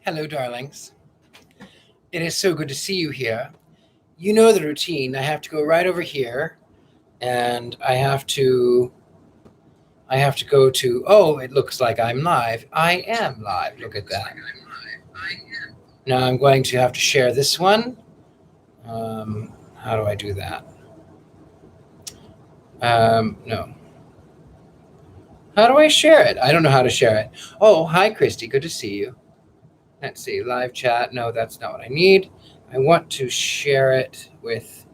Hello, darlings. It is so good to see you here. You know the routine. I have to go right over here, and I have to go to. Oh, it looks like I'm live. I am live. Look at that. Now I'm going to have to share this one. How do I do that? No. How do I share it? I don't know how to share it. Oh, hi, Christy. Good to see you. Let's see. Live chat. No, that's not what I need. I want to share it with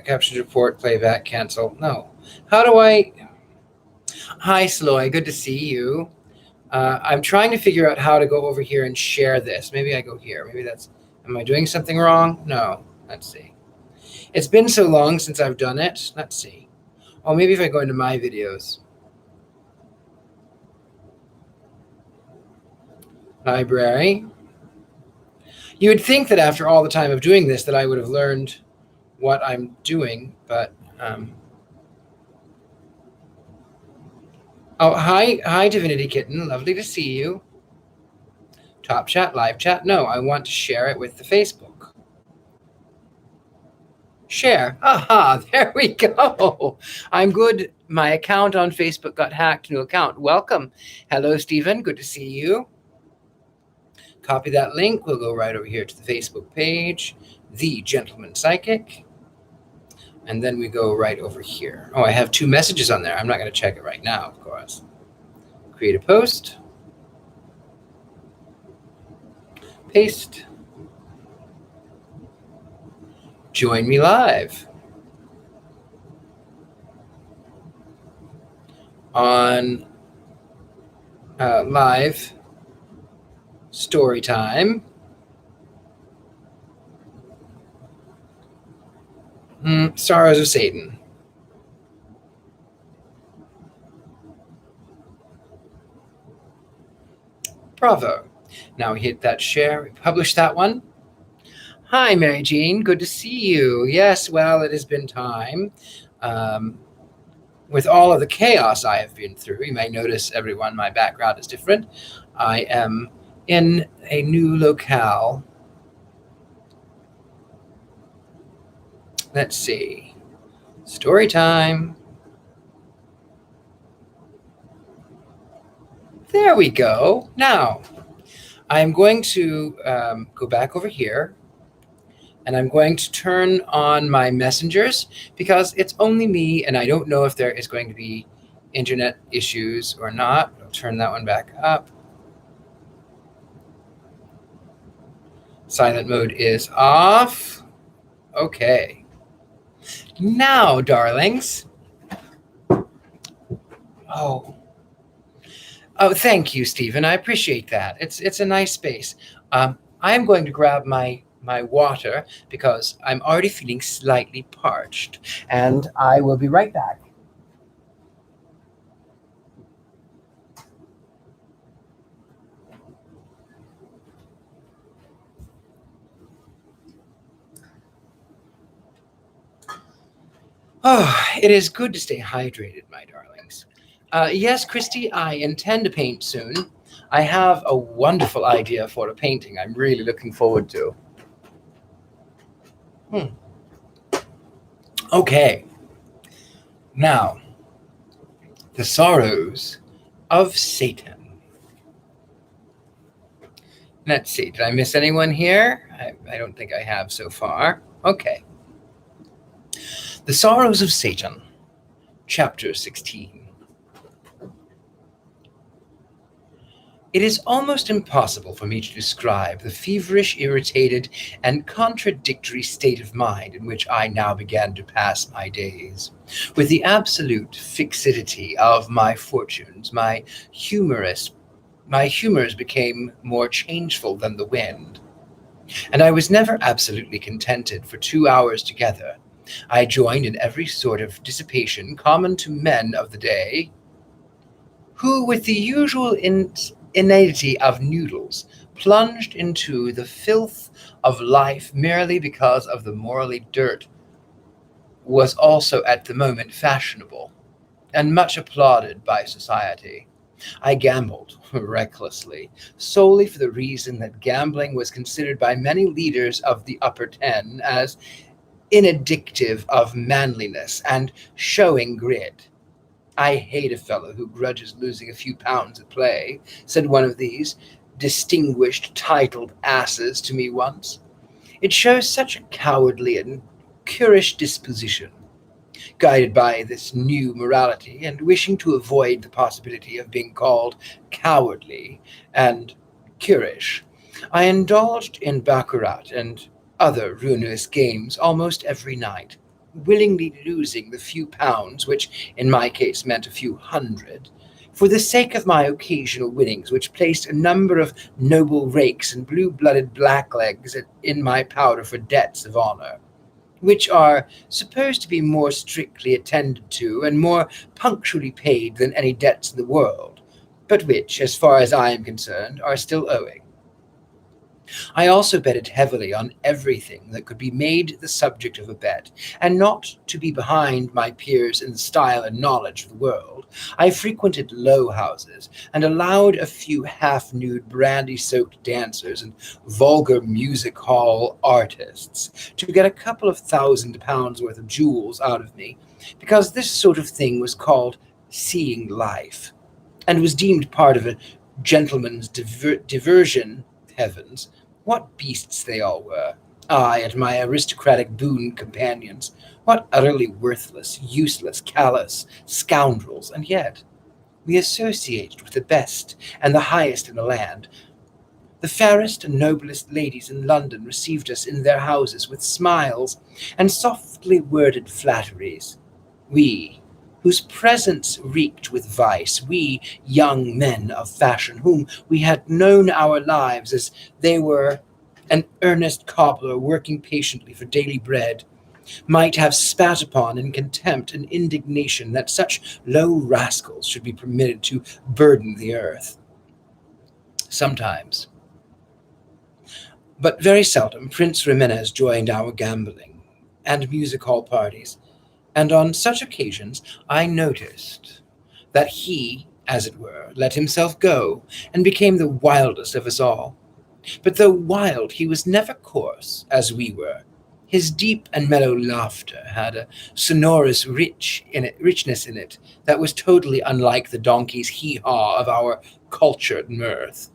captions, report, playback, cancel. No. How do I? Hi, Sloy. Good to see you. I'm trying to figure out how to go over here and share this. Maybe I go here. Maybe that's. Am I doing something wrong? No. Let's see. It's been so long since I've done it. Let's see. Oh, maybe if I go into my videos. Library. You would think that after all the time of doing this that I would have learned what I'm doing, but oh, hi Divinity Kitten, lovely to see you. Top chat, live chat. No, I want to share it with the Facebook. Share. Aha, there we go. I'm good. My account on Facebook got hacked. New account. Welcome. Hello, Stephen. Good to see you. Copy that link. We'll go right over here to the Facebook page, The Gentleman Psychic. And then we go right over here. Oh, I have 2 messages on there. I'm not going to check it right now, of course. Create a post. Paste. Join me live on live story time. Sorrows of Satan. Bravo. Now we hit that share. We publish that one. Hi, Mary Jean. Good to see you. Yes, well, it has been time. With all of the chaos I have been through, you may notice, everyone, my background is different. I am in a new locale. Let's see. Story time. There we go. Now, I'm going to go back over here, and I'm going to turn on my messengers because it's only me, and I don't know if there is going to be internet issues or not. I'll turn that one back up. Silent mode is off. Okay. Now, darlings. Oh, thank you, Stephen. I appreciate that. It's a nice space. I'm going to grab my water because I'm already feeling slightly parched, and I will be right back. Oh, it is good to stay hydrated, my darlings. Yes, Christy, I intend to paint soon. I have a wonderful idea for a painting I'm really looking forward to. Okay. Now, the sorrows of Satan. Let's see, did I miss anyone here? I don't think I have so far. Okay. The Sorrows of Satan, Chapter 16. It is almost impossible for me to describe the feverish, irritated, and contradictory state of mind in which I now began to pass my days. With the absolute fixity of my fortunes, my humors became more changeful than the wind, and I was never absolutely contented for 2 hours together. I joined in every sort of dissipation common to men of the day, who, with the usual inanity of noodles, plunged into the filth of life merely because of the morally dirt was also at the moment fashionable and much applauded by society. I gambled recklessly, solely for the reason that gambling was considered by many leaders of the upper ten as inaddictive of manliness and showing grit. I hate a fellow who grudges losing a few pounds at play, said one of these distinguished titled asses to me once. It shows such a cowardly and currish disposition. Guided by this new morality, and wishing to avoid the possibility of being called cowardly and currish, I indulged in baccarat and other ruinous games almost every night, willingly losing the few pounds, which in my case meant a few hundred, for the sake of my occasional winnings, which placed a number of noble rakes and blue-blooded blacklegs in my powder for debts of honor, which are supposed to be more strictly attended to and more punctually paid than any debts in the world, but which, as far as I am concerned, are still owing. I also betted heavily on everything that could be made the subject of a bet, and not to be behind my peers in the style and knowledge of the world, I frequented low houses and allowed a few half-nude brandy-soaked dancers and vulgar music hall artists to get a couple of £1,000 worth of jewels out of me, because this sort of thing was called seeing life, and was deemed part of a gentleman's diversion. Heavens, what beasts they all were! I and my aristocratic boon companions, what utterly worthless, useless, callous scoundrels, and yet we associated with the best and the highest in the land. The fairest and noblest ladies in London received us in their houses with smiles and softly worded flatteries. We, whose presence reeked with vice, we young men of fashion, whom we had known our lives as they were an earnest cobbler working patiently for daily bread, might have spat upon in contempt and indignation that such low rascals should be permitted to burden the earth. Sometimes, but very seldom, Prince Ximenes joined our gambling and music hall parties, and on such occasions I noticed that he, as it were, let himself go, and became the wildest of us all. But though wild, he was never coarse, as we were. His deep and mellow laughter had a sonorous richness in it that was totally unlike the donkey's hee-haw of our cultured mirth.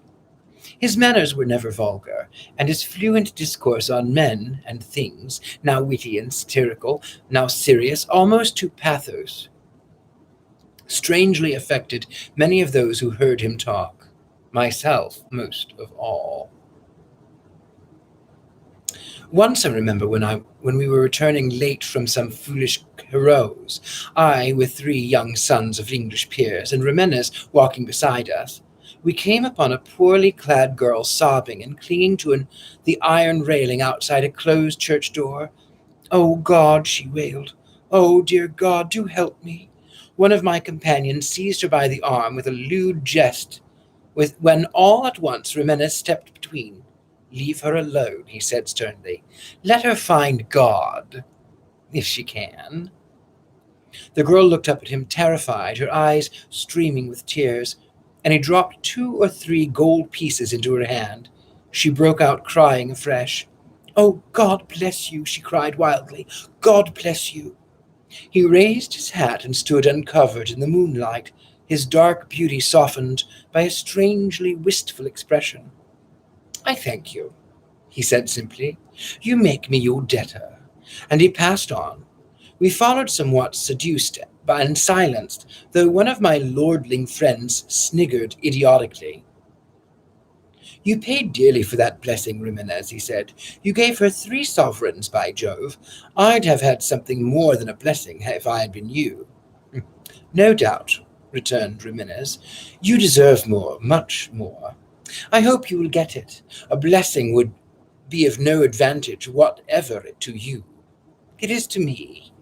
His manners were never vulgar, and his fluent discourse on men and things, now witty and satirical, now serious, almost to pathos, strangely affected many of those who heard him talk, myself most of all. Once I remember when we were returning late from some foolish carouse, I with 3 young sons of English peers, and Ximenes walking beside us, we came upon a poorly clad girl sobbing and clinging to the iron railing outside a closed church door. "Oh God," she wailed. "Oh dear God, do help me." One of my companions seized her by the arm with a lewd jest, when all at once Ximenes stepped between. "Leave her alone," he said sternly. "Let her find God, if she can." The girl looked up at him terrified, her eyes streaming with tears, and he dropped 2 or 3 gold pieces into her hand. She broke out crying afresh. "Oh, God bless you," she cried wildly. "God bless you." He raised his hat and stood uncovered in the moonlight, his dark beauty softened by a strangely wistful expression. "I thank you," he said simply. "You make me your debtor." And he passed on. We followed somewhat seduced and silenced, though one of my lordling friends sniggered idiotically. "You paid dearly for that blessing, Ximenes," he said. "You gave her 3 sovereigns, by Jove. I'd have had something more than a blessing if I had been you." "No doubt," returned Ximenes. "You deserve more, much more. I hope you will get it. A blessing would be of no advantage whatever to you. It is to me.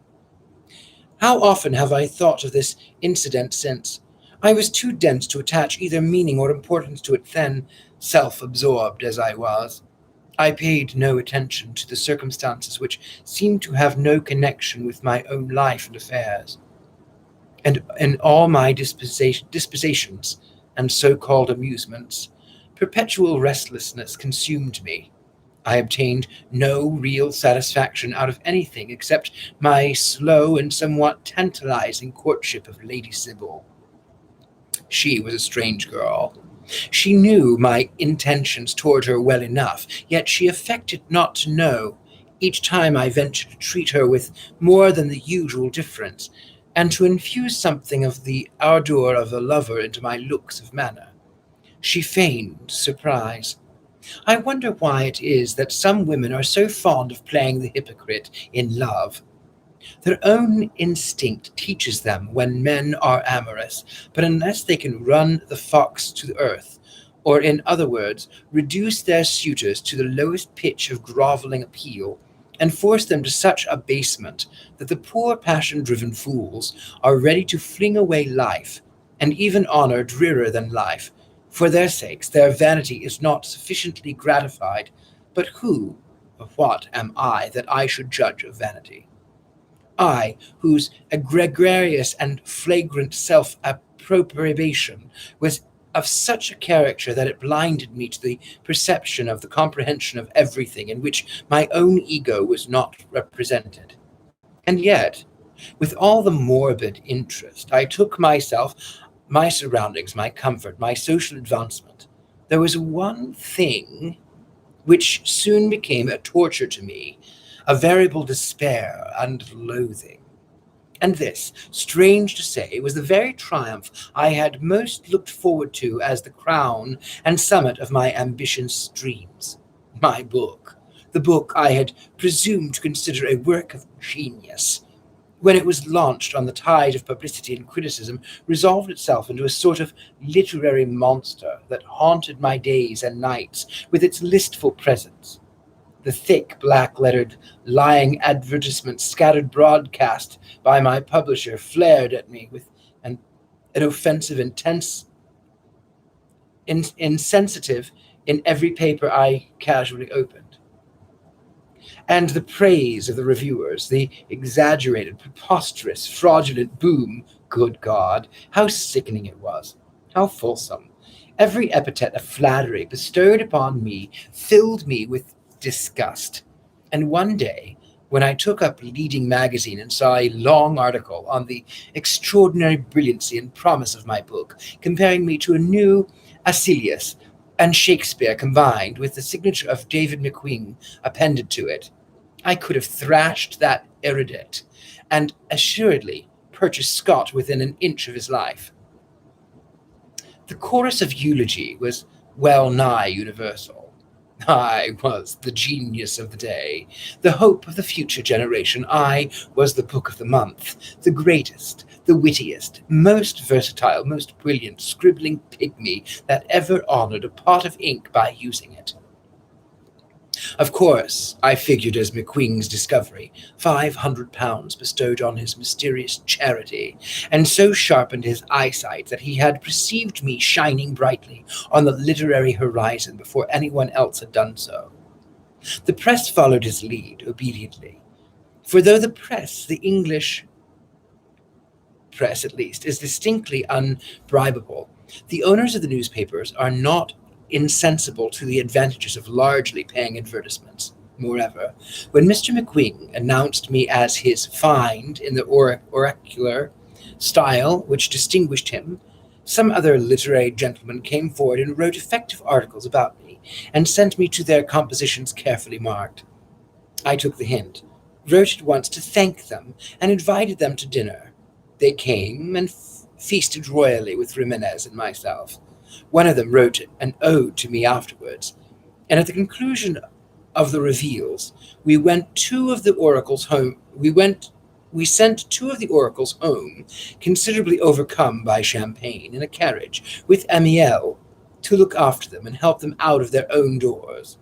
How often have I thought of this incident since? I was too dense to attach either meaning or importance to it then, self-absorbed as I was. I paid no attention to the circumstances which seemed to have no connection with my own life and affairs. And in all my dispositions, and so-called amusements, perpetual restlessness consumed me. I obtained no real satisfaction out of anything except my slow and somewhat tantalizing courtship of Lady Sybil. She was a strange girl. She knew my intentions toward her well enough, yet she affected not to know, each time I ventured to treat her with more than the usual difference, and to infuse something of the ardour of a lover into my looks of manner. She feigned surprise. I wonder why it is that some women are so fond of playing the hypocrite in love. Their own instinct teaches them when men are amorous, but unless they can run the fox to the earth, or in other words, reduce their suitors to the lowest pitch of groveling appeal, and force them to such abasement that the poor passion-driven fools are ready to fling away life, and even honor dearer than life, for their sakes their vanity is not sufficiently gratified, but who, or what am I that I should judge of vanity? I, whose egregious and flagrant self-approbation was of such a character that it blinded me to the perception of the comprehension of everything in which my own ego was not represented. And yet, with all the morbid interest I took myself, my surroundings, my comfort, my social advancement, there was one thing which soon became a torture to me, a variable despair and loathing. And this, strange to say, was the very triumph I had most looked forward to as the crown and summit of my ambition's dreams. My book, the book I had presumed to consider a work of genius, when it was launched on the tide of publicity and criticism, resolved itself into a sort of literary monster that haunted my days and nights with its listful presence. The thick, black-lettered, lying advertisements scattered broadcast by my publisher flared at me with an offensive insensitive in every paper I casually opened. And the praise of the reviewers, the exaggerated, preposterous, fraudulent boom, good God, how sickening it was, how fulsome. Every epithet of flattery bestowed upon me filled me with disgust. And one day, when I took up a leading magazine and saw a long article on the extraordinary brilliancy and promise of my book, comparing me to a new Acilius and Shakespeare combined with the signature of David McQueen appended to it, I could have thrashed that erudite and assuredly purchased Scott within an inch of his life. The chorus of eulogy was well nigh universal. I was the genius of the day, the hope of the future generation. I was the book of the month, the greatest, the wittiest, most versatile, most brilliant scribbling pygmy that ever honored a pot of ink by using it. Of course, I figured as McQueen's discovery, £500 bestowed on his mysterious charity, and so sharpened his eyesight that he had perceived me shining brightly on the literary horizon before anyone else had done so. The press followed his lead obediently, for though the press, the English press at least, is distinctly unbribable, the owners of the newspapers are not insensible to the advantages of largely paying advertisements. Moreover, when Mr. McQueen announced me as his find in the oracular style which distinguished him, some other literary gentlemen came forward and wrote effective articles about me, and sent me to their compositions carefully marked. I took the hint, wrote at once to thank them, and invited them to dinner. They came and feasted royally with Jimenez and myself. One of them wrote an ode to me afterwards, and at the conclusion of the reveals, we sent two of the oracles home, considerably overcome by champagne, in a carriage, with Amiel, to look after them and help them out of their own doors.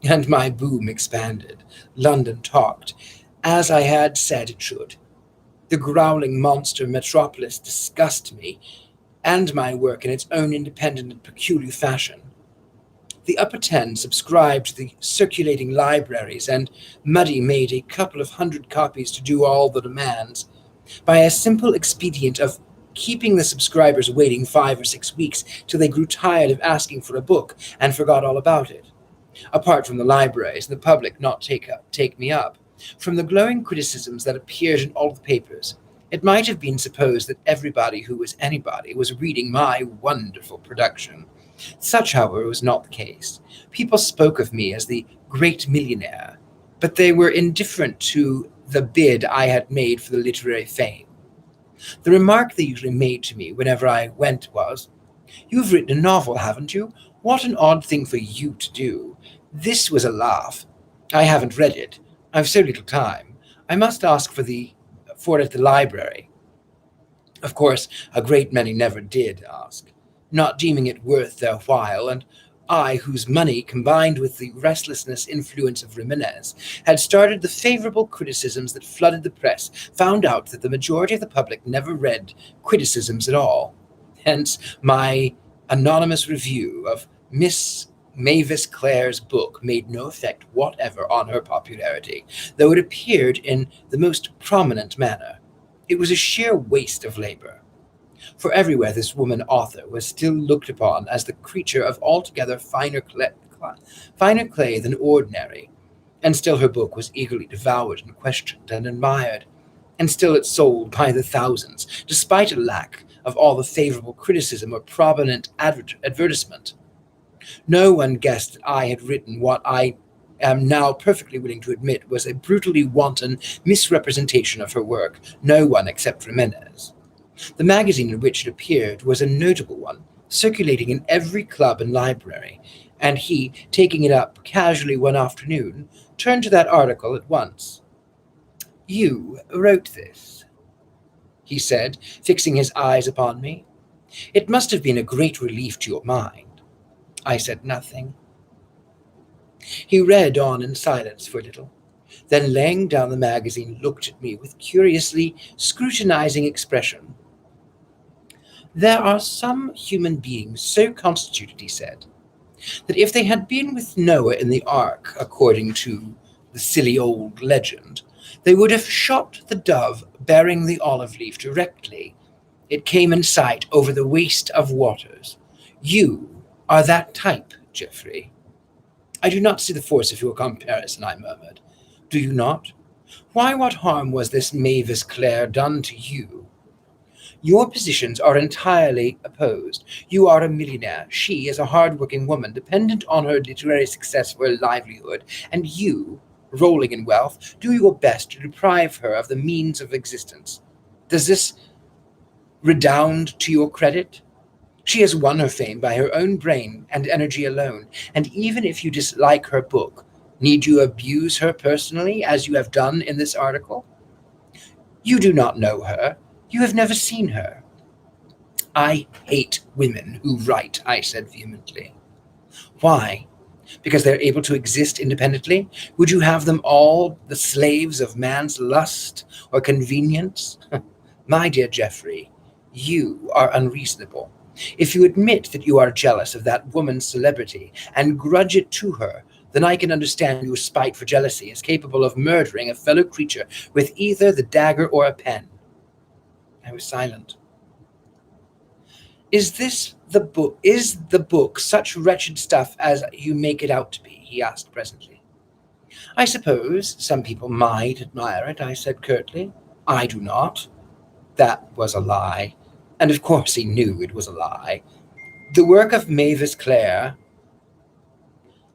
And my boom expanded. London talked, as I had said it should. The growling monster metropolis disgusted me, and my work in its own independent and peculiar fashion. The Upper Ten subscribed to the circulating libraries, and Muddy made a couple of hundred copies to do all the demands, by a simple expedient of keeping the subscribers waiting 5 or 6 weeks till they grew tired of asking for a book and forgot all about it. Apart from the libraries and the public not take me up, from the glowing criticisms that appeared in all the papers, it might have been supposed that everybody who was anybody was reading my wonderful production. Such, however, was not the case. People spoke of me as the great millionaire, but they were indifferent to the bid I had made for the literary fame. The remark they usually made to me whenever I went was, "You've written a novel, haven't you? What an odd thing for you to do." This was a laugh. "I haven't read it. I've so little time. I must ask for it at the library." Of course, a great many never did ask, not deeming it worth their while, and I, whose money, combined with the restlessness influence of Jimenez, had started the favorable criticisms that flooded the press, found out that the majority of the public never read criticisms at all. Hence, my anonymous review of Miss Mavis Clare's book made no effect whatever on her popularity, though it appeared in the most prominent manner. It was a sheer waste of labor. For everywhere this woman author was still looked upon as the creature of altogether finer clay than ordinary, and still her book was eagerly devoured and questioned and admired, and still it sold by the thousands, despite a lack of all the favorable criticism or prominent advertisement. No one guessed that I had written what I am now perfectly willing to admit was a brutally wanton misrepresentation of her work, no one except Jimenez. The magazine in which it appeared was a notable one, circulating in every club and library, and he, taking it up casually one afternoon, turned to that article at once. "You wrote this," he said, fixing his eyes upon me. "It must have been a great relief to your mind." I said nothing. He read on in silence for a little, then laying down the magazine looked at me with curiously scrutinizing expression. "There are some human beings so constituted," he said, "that if they had been with Noah in the ark, according to the silly old legend, they would have shot the dove bearing the olive leaf directly it came in sight over the waste of waters. You are that type, Geoffrey." "I do not see the force of your comparison," I murmured. "Do you not? Why, what harm was this Mavis Clare done to you? Your positions are entirely opposed. You are a millionaire. She is a hard-working woman, dependent on her literary success for her livelihood, and you, rolling in wealth, do your best to deprive her of the means of existence. Does this redound to your credit? She has won her fame by her own brain and energy alone, and even if you dislike her book, need you abuse her personally, as you have done in this article? You do not know her. You have never seen her." "I hate women who write," I said vehemently. "Why? Because they're able to exist independently? Would you have them all the slaves of man's lust or convenience? My dear Geoffrey, you are unreasonable. If you admit that you are jealous of that woman's celebrity and grudge it to her, then I can understand your spite for jealousy is capable of murdering a fellow creature with either the dagger or a pen." I was silent. Is the book such wretched stuff as you make it out to be?" he asked presently. "I suppose some people might admire it," I said curtly. "I do not." That was a lie, and of course he knew it was a lie. The work of Mavis Clare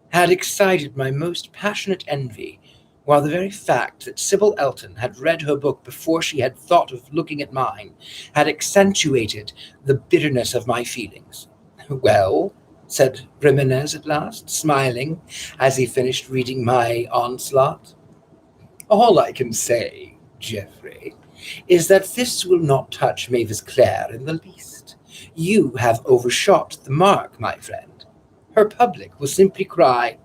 had excited my most passionate envy, while the very fact that Sybil Elton had read her book before she had thought of looking at mine had accentuated the bitterness of my feelings. "Well," said Jimenez at last, smiling as he finished reading my onslaught, "all I can say, Geoffrey, is that this will not touch Mavis Clare in the least. You have overshot the mark, my friend. Her public will simply cry,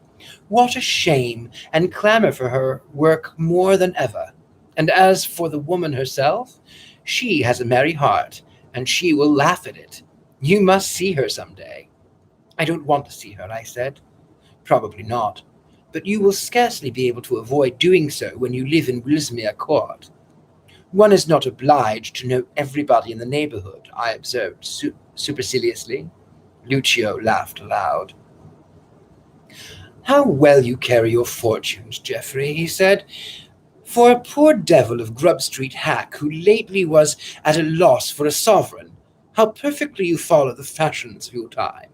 'What a shame,' and clamor for her work more than ever. And as for the woman herself, she has a merry heart, and she will laugh at it. You must see her some day." "I don't want to see her," I said. "Probably not, but you will scarcely be able to avoid doing so when you live in Wilsmere Court." One is not obliged to know everybody in the neighborhood, I observed superciliously. Lucio laughed aloud. How well you carry your fortunes, Geoffrey, he said. For a poor devil of Grub Street hack who lately was at a loss for a sovereign, how perfectly you follow the fashions of your time.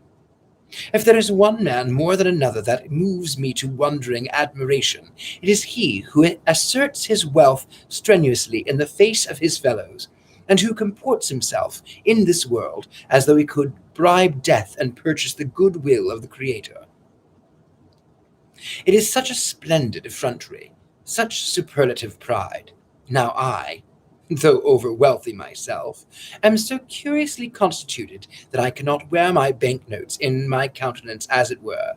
If there is one man more than another that moves me to wondering admiration, it is he who asserts his wealth strenuously in the face of his fellows, and who comports himself in this world as though he could bribe death and purchase the goodwill of the Creator. It is such a splendid effrontery, such superlative pride. Now I, though over-wealthy myself, am so curiously constituted that I cannot wear my banknotes in my countenance, as it were.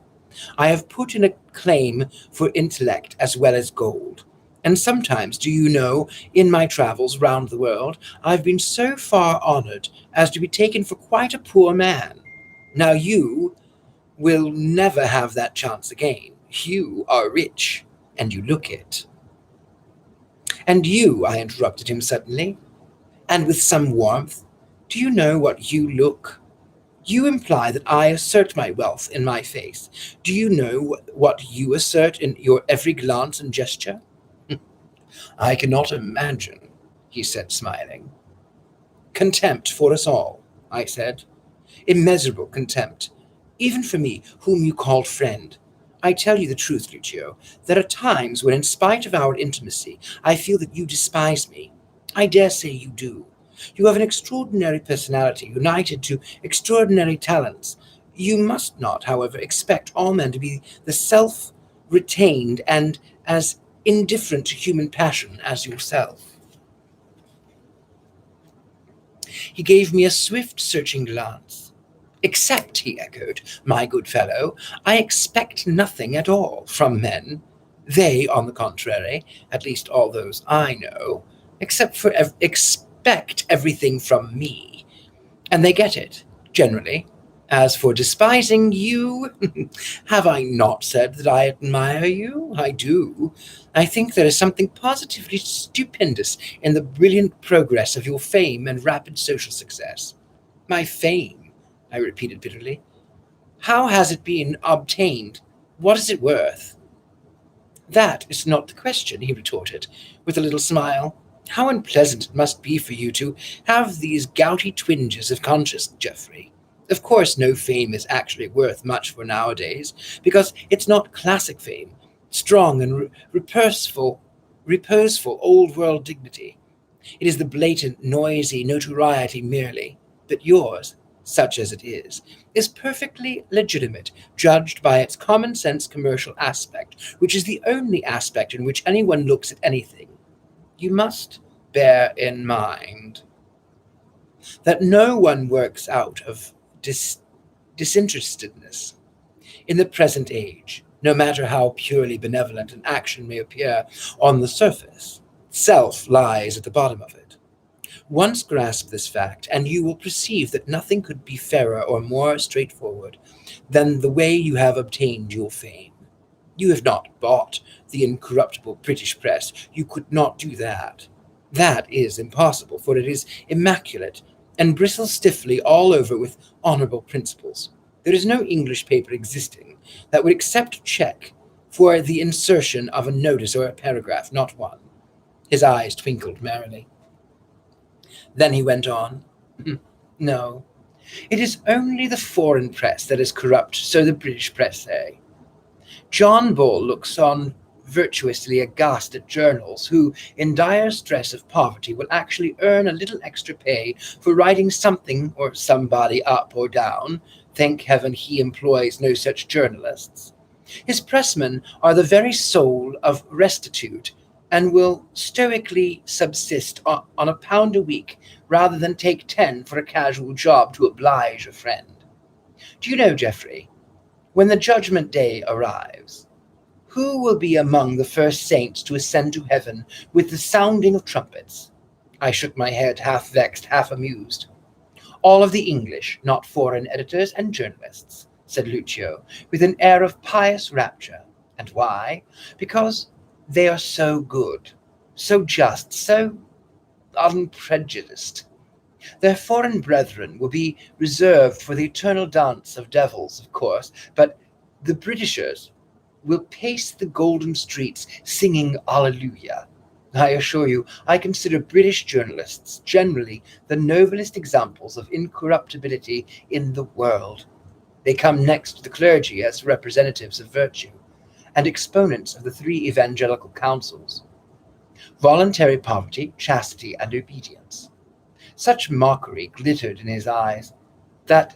I have put in a claim for intellect as well as gold. And sometimes, do you know, in my travels round the world, I've been so far honoured as to be taken for quite a poor man. Now you will never have that chance again. You are rich, and you look it. And you, I interrupted him suddenly, and with some warmth, do you know what you look? You imply that I assert my wealth in my face. Do you know what you assert in your every glance and gesture? I cannot imagine, he said, smiling. Contempt for us all, I said. Immeasurable contempt, even for me, whom you called friend. I tell you the truth, Lucio. There are times when, in spite of our intimacy, I feel that you despise me. I dare say you do. You have an extraordinary personality, united to extraordinary talents. You must not, however, expect all men to be the self-retained and as indifferent to human passion as yourself. He gave me a swift, searching glance. Except, he echoed, my good fellow, I expect nothing at all from men. They, on the contrary, at least all those I know, expect everything from me. And they get it, generally. As for despising you, have I not said that I admire you? I do. I think there is something positively stupendous in the brilliant progress of your fame and rapid social success. My fame, I repeated bitterly. How has it been obtained? What is it worth? That is not the question, he retorted, with a little smile. How unpleasant it must be for you to have these gouty twinges of conscience, Geoffrey. Of course, no fame is actually worth much for nowadays, because it's not classic fame, strong and reposeful old-world dignity. It is the blatant, noisy notoriety merely, but yours, such as it is perfectly legitimate, judged by its common-sense commercial aspect, which is the only aspect in which anyone looks at anything. You must bear in mind that no one works out of disinterestedness in the present age, no matter how purely benevolent an action may appear on the surface. Self lies at the bottom of it. Once grasp this fact, and you will perceive that nothing could be fairer or more straightforward than the way you have obtained your fame. You have not bought the incorruptible British press. You could not do that. That is impossible, for it is immaculate and bristles stiffly all over with honorable principles. There is no English paper existing that would accept a check for the insertion of a notice or a paragraph, not one. His eyes twinkled merrily. Then he went on, No, it is only the foreign press that is corrupt, so the British press say. John Bull looks on virtuously aghast at journals who, in dire stress of poverty, will actually earn a little extra pay for writing something or somebody up or down. Thank heaven he employs no such journalists. His pressmen are the very soul of rectitude, and will stoically subsist on £1 a week rather than take 10 for a casual job to oblige a friend. Do you know, Geoffrey, when the judgment day arrives, who will be among the first saints to ascend to heaven with the sounding of trumpets? I shook my head, half vexed, half amused. All of the English, not foreign editors and journalists, said Lucio, with an air of pious rapture. And why? Because they are so good, so just, so unprejudiced. Their foreign brethren will be reserved for the eternal dance of devils, of course, but the Britishers will pace the golden streets singing Alleluia. I assure you, I consider British journalists generally the noblest examples of incorruptibility in the world. They come next to the clergy as representatives of virtue, and exponents of the three evangelical counsels: voluntary poverty, chastity, and obedience. Such mockery glittered in his eyes, that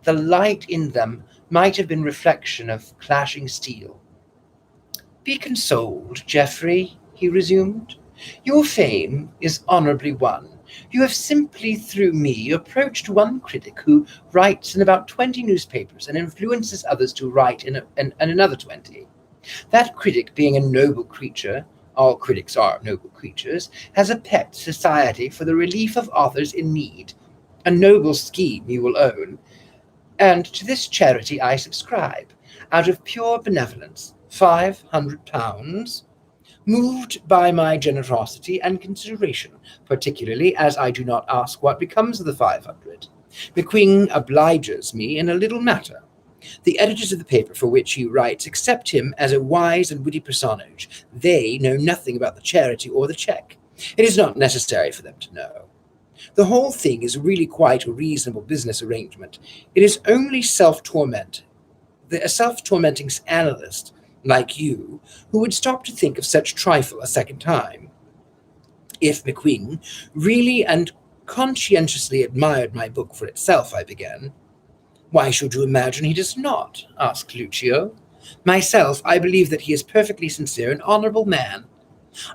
the light in them might have been reflection of clashing steel. "Be consoled, Geoffrey," he resumed. "Your fame is honorably won. You have simply, through me, approached one critic who writes in about 20 newspapers and influences others to write in another 20. That critic, being a noble creature — all critics are noble creatures — has a pet society for the relief of authors in need. A noble scheme, you will own. And to this charity I subscribe, out of pure benevolence, £500, moved by my generosity and consideration, particularly as I do not ask what becomes of the 500. McQueen obliges me in a little matter. The editors of the paper for which he writes accept him as a wise and witty personage. They know nothing about the charity or the cheque. It is not necessary for them to know. The whole thing is really quite a reasonable business arrangement. It is only a self-tormenting analyst like you who would stop to think of such trifle a second time. If McQueen really and conscientiously admired my book for itself," I began. "Why should you imagine he does not?" asked Lucio. "Myself, I believe that he is perfectly sincere and honorable man.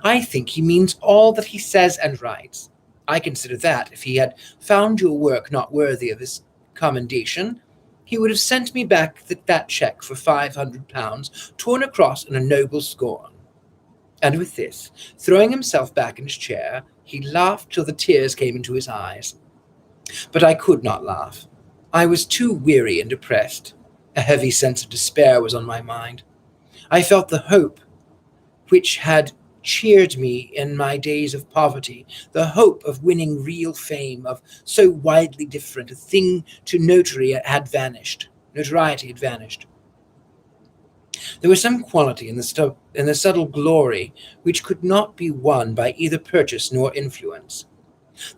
I think he means all that he says and writes. I consider that, if he had found your work not worthy of his commendation, he would have sent me back that cheque for £500, torn across in a noble scorn." And with this, throwing himself back in his chair, he laughed till the tears came into his eyes. But I could not laugh. I was too weary and depressed. A heavy sense of despair was on my mind. I felt the hope which had cheered me in my days of poverty, the hope of winning real fame, of so widely different a thing to notoriety had vanished. There was some quality in the subtle glory which could not be won by either purchase nor influence.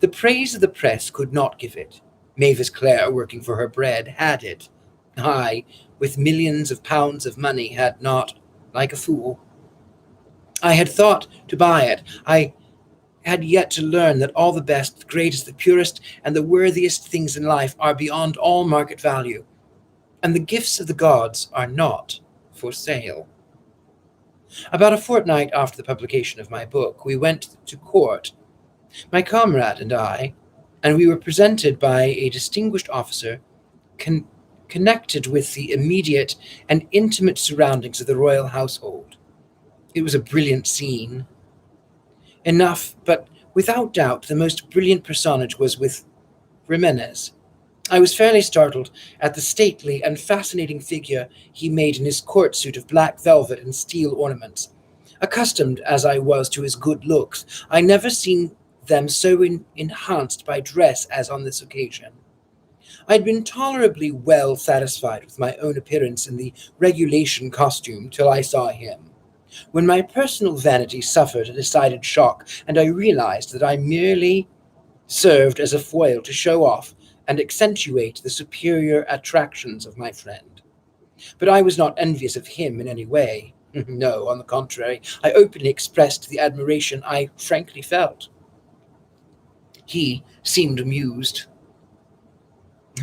The praise of the press could not give it. Mavis Clare, working for her bread, had it. I, with millions of pounds of money, had not, like a fool. I had thought to buy it. I had yet to learn that all the best, the greatest, the purest, and the worthiest things in life are beyond all market value, and the gifts of the gods are not for sale. About a fortnight after the publication of my book, we went to court, my comrade and I, and we were presented by a distinguished officer connected with the immediate and intimate surroundings of the royal household. It was a brilliant scene. Enough, but without doubt the most brilliant personage was with Jimenez. I was fairly startled at the stately and fascinating figure he made in his court suit of black velvet and steel ornaments. Accustomed as I was to his good looks, I never seen them so enhanced by dress as on this occasion. I had been tolerably well satisfied with my own appearance in the regulation costume till I saw him, when my personal vanity suffered a decided shock, and I realized that I merely served as a foil to show off and accentuate the superior attractions of my friend. But I was not envious of him in any way. No, on the contrary, I openly expressed the admiration I frankly felt. He seemed amused.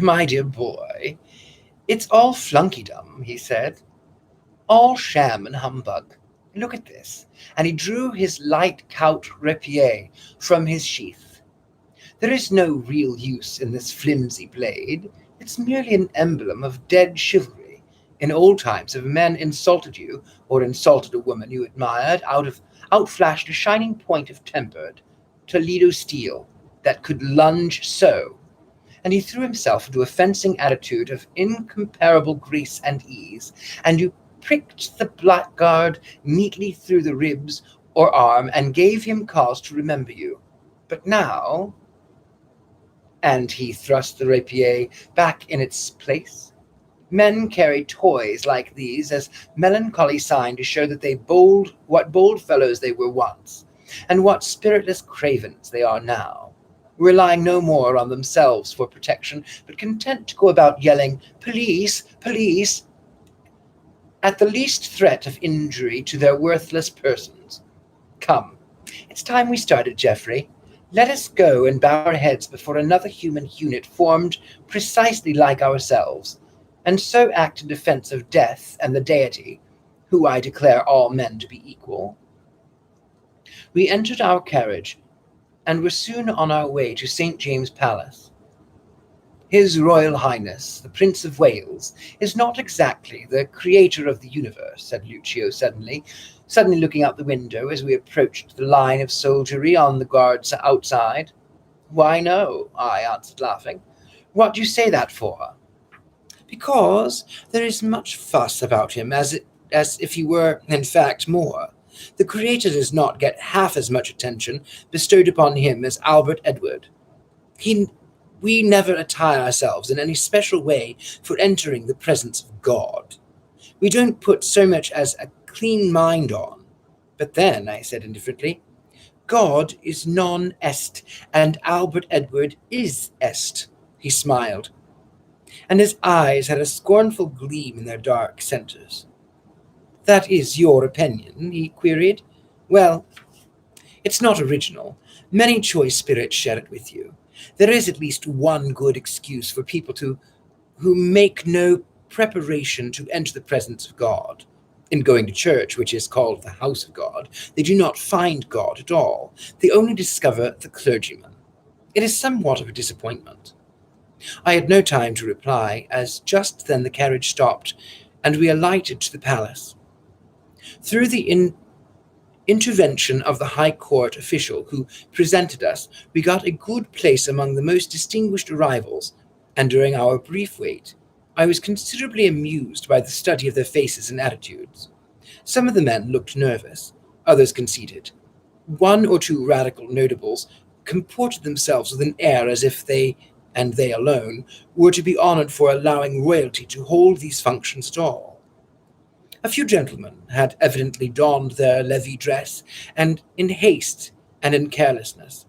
"My dear boy, it's all flunkeydom," he said. "All sham and humbug. Look at this." And he drew his light coat rapier from his sheath. "There is no real use in this flimsy blade. It's merely an emblem of dead chivalry. In old times, if a man insulted you, or insulted a woman you admired, outflashed a shining point of tempered Toledo steel that could lunge so." And he threw himself into a fencing attitude of incomparable grace and ease, and you pricked the blackguard neatly through the ribs or arm, and gave him cause to remember you. But now, and he thrust the rapier back in its place, men carry toys like these as melancholy sign to show that what bold fellows they were once, and what spiritless cravens they are now, relying no more on themselves for protection, but content to go about yelling, "Police! Police!" at the least threat of injury to their worthless persons. Come, it's time we started, Geoffrey. Let us go and bow our heads before another human unit formed precisely like ourselves, and so act in defense of death and the deity, who I declare all men to be equal. We entered our carriage, and were soon on our way to St. James's Palace. His Royal Highness, the Prince of Wales, is not exactly the creator of the universe, said Lucio suddenly looking out the window as we approached the line of soldiery on the guards outside. Why, no, I answered, laughing. What do you say that for? Because there is much fuss about him, as if he were, in fact, more. The Creator does not get half as much attention bestowed upon him as Albert Edward. We never attire ourselves in any special way for entering the presence of God. We don't put so much as a clean mind on. But then, I said indifferently, God is non est, and Albert Edward is est. He smiled, and his eyes had a scornful gleam in their dark centres. That is your opinion, he queried. Well, it's not original. Many choice spirits share it with you. There is at least one good excuse for people who make no preparation to enter the presence of God. In going to church, which is called the house of God, they do not find God at all. They only discover the clergyman. It is somewhat of a disappointment. I had no time to reply, as just then the carriage stopped, and we alighted to the palace. Through the intervention of the High Court official who presented us, we got a good place among the most distinguished arrivals, and during our brief wait, I was considerably amused by the study of their faces and attitudes. Some of the men looked nervous, others conceited. One or two radical notables comported themselves with an air as if they, and they alone, were to be honored for allowing royalty to hold these functions at all. A few gentlemen had evidently donned their levee dress, and in haste and in carelessness.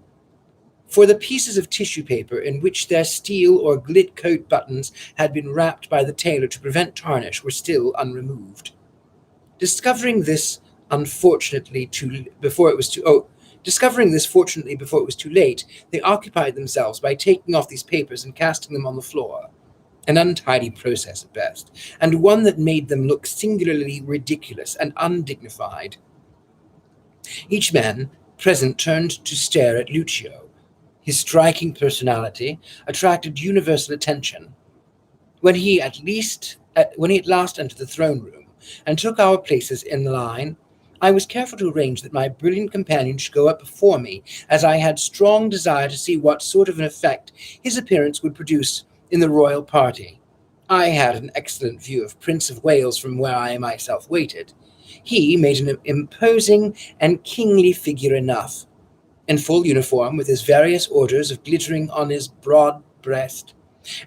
For the pieces of tissue paper in which their steel or gilt coat buttons had been wrapped by the tailor to prevent tarnish were still unremoved. Discovering this fortunately before it was too late, they occupied themselves by taking off these papers and casting them on the floor. An untidy process at best, and one that made them look singularly ridiculous and undignified. Each man present turned to stare at Lucio. His striking personality attracted universal attention. When he at last entered the throne room and took our places in the line, I was careful to arrange that my brilliant companion should go up before me, as I had strong desire to see what sort of an effect his appearance would produce in the royal party. I had an excellent view of Prince of Wales from where I myself waited. He made an imposing and kingly figure enough, in full uniform, with his various orders of glittering on his broad breast,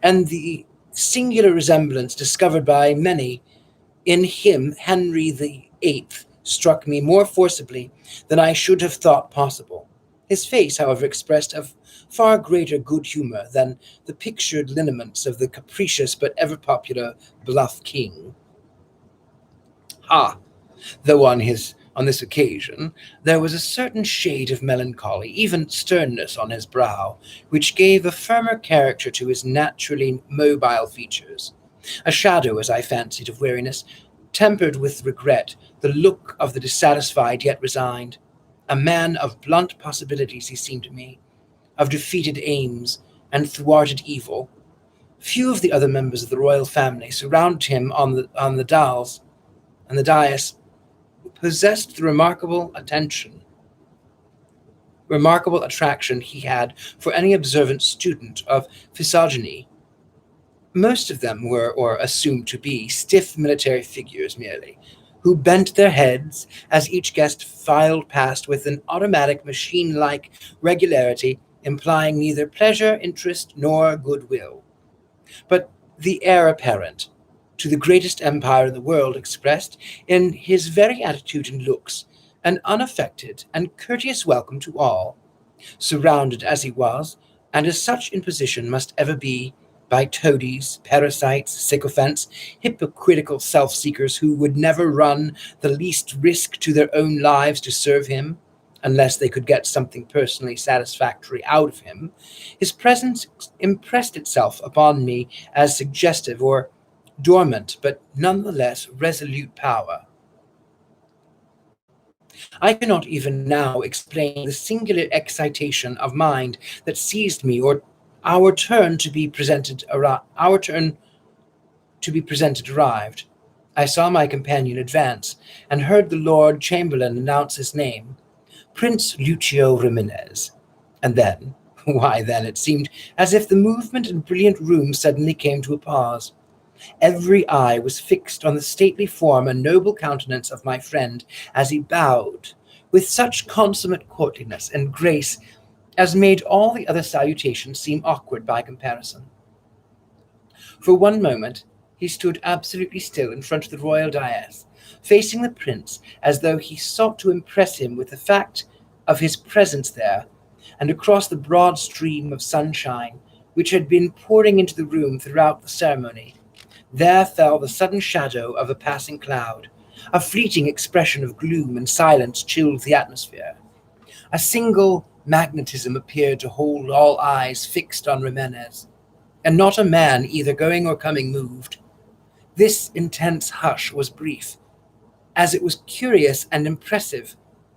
and the singular resemblance discovered by many in him, Henry VIII, struck me more forcibly than I should have thought possible. His face, however, expressed a far greater good humor than the pictured lineaments of the capricious but ever-popular bluff king. Though on this occasion there was a certain shade of melancholy, even sternness on his brow, which gave a firmer character to his naturally mobile features. A shadow, as I fancied, of weariness, tempered with regret the look of the dissatisfied yet resigned. A man of blunt possibilities he seemed to me, of defeated aims and thwarted evil. Few of the other members of the royal family surrounded him on the dais, possessed the remarkable attraction he had for any observant student of physiognomy. Most of them were, or assumed to be, stiff military figures merely, who bent their heads as each guest filed past with an automatic machine-like regularity implying neither pleasure, interest, nor goodwill. But the heir apparent to the greatest empire in the world expressed in his very attitude and looks an unaffected and courteous welcome to all, surrounded as he was, and as such in position must ever be, by toadies, parasites, sycophants, hypocritical self-seekers who would never run the least risk to their own lives to serve him, unless they could get something personally satisfactory out of him. His presence impressed itself upon me as suggestive or dormant, but nonetheless resolute power. I cannot even now explain the singular excitation of mind that seized me, or our turn to be presented arrived. I saw my companion advance, and heard the Lord Chamberlain announce his name, Prince Lucio Ximenes. And then, why then, it seemed as if the movement and brilliant room suddenly came to a pause. Every eye was fixed on the stately form and noble countenance of my friend as he bowed, with such consummate courtliness and grace as made all the other salutations seem awkward by comparison. For one moment he stood absolutely still in front of the royal dais, facing the prince as though he sought to impress him with the fact of his presence there, and across the broad stream of sunshine which had been pouring into the room throughout the ceremony, there fell the sudden shadow of a passing cloud. A fleeting expression of gloom and silence chilled the atmosphere. A single magnetism appeared to hold all eyes fixed on Ximenes, and not a man either going or coming moved. This intense hush was brief. As it was curious and impressive,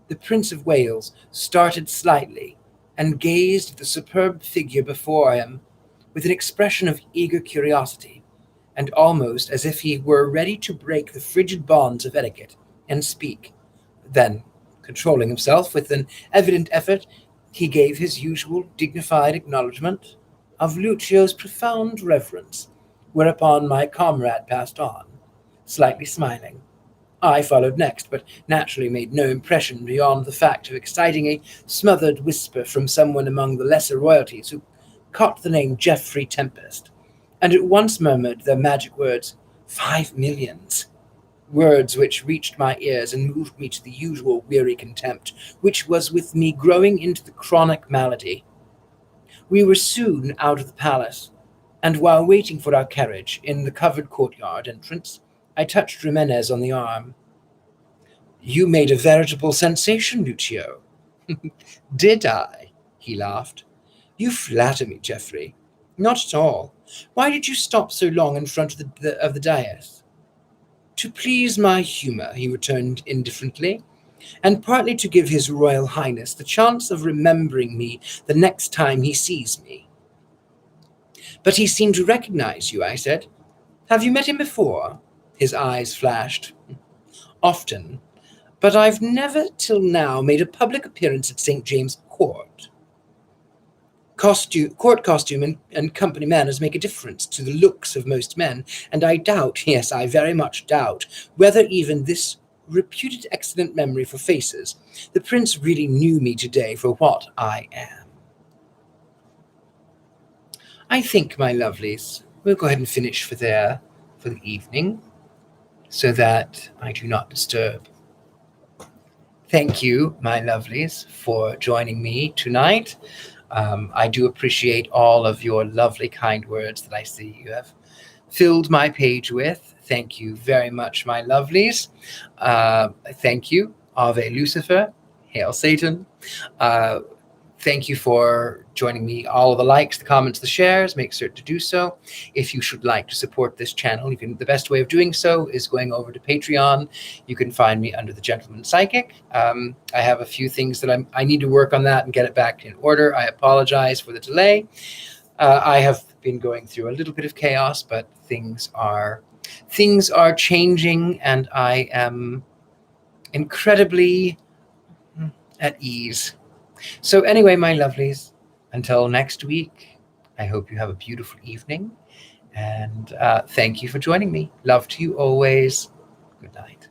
the Prince of Wales started slightly and gazed at the superb figure before him with an expression of eager curiosity, and almost as if he were ready to break the frigid bonds of etiquette and speak. Then, controlling himself with an evident effort, he gave his usual dignified acknowledgment of Lucio's profound reverence, whereupon my comrade passed on, slightly smiling. I followed next, but naturally made no impression beyond the fact of exciting a smothered whisper from someone among the lesser royalties who caught the name Geoffrey Tempest, and at once murmured the magic words, 5 millions, words which reached my ears and moved me to the usual weary contempt, which was with me growing into the chronic malady. We were soon out of the palace, and while waiting for our carriage in the covered courtyard entrance, I touched Ximenes on the arm. You made a veritable sensation, Lucio. Did I? He laughed. You flatter me, Geoffrey. Not at all. Why did you stop so long in front of the dais? To please my humour, he returned indifferently, and partly to give his Royal Highness the chance of remembering me the next time he sees me. But he seemed to recognize you, I said. Have you met him before? His eyes flashed. Often, but I've never till now made a public appearance at St. James's Court. Court costume and company manners make a difference to the looks of most men, and I doubt, yes, I very much doubt, whether even this reputed excellent memory for faces, the prince really knew me today for what I am. I think, my lovelies, we'll go ahead and finish for the evening, so that I do not disturb. Thank you, my lovelies, for joining me tonight. I do appreciate all of your lovely, kind words that I see you have filled my page with. Thank you very much, my lovelies. Thank you. Ave Lucifer. Hail Satan. Thank you for joining me. All of the likes, the comments, the shares, make certain to do so. If you should like to support this channel, the best way of doing so is going over to Patreon. You can find me under the Gentleman Psychic. I have a few things that I need to work on that and get it back in order. I apologize for the delay. I have been going through a little bit of chaos, but things are changing, and I am incredibly at ease. So anyway, my lovelies, until next week, I hope you have a beautiful evening, and thank you for joining me. Love to you always. Good night.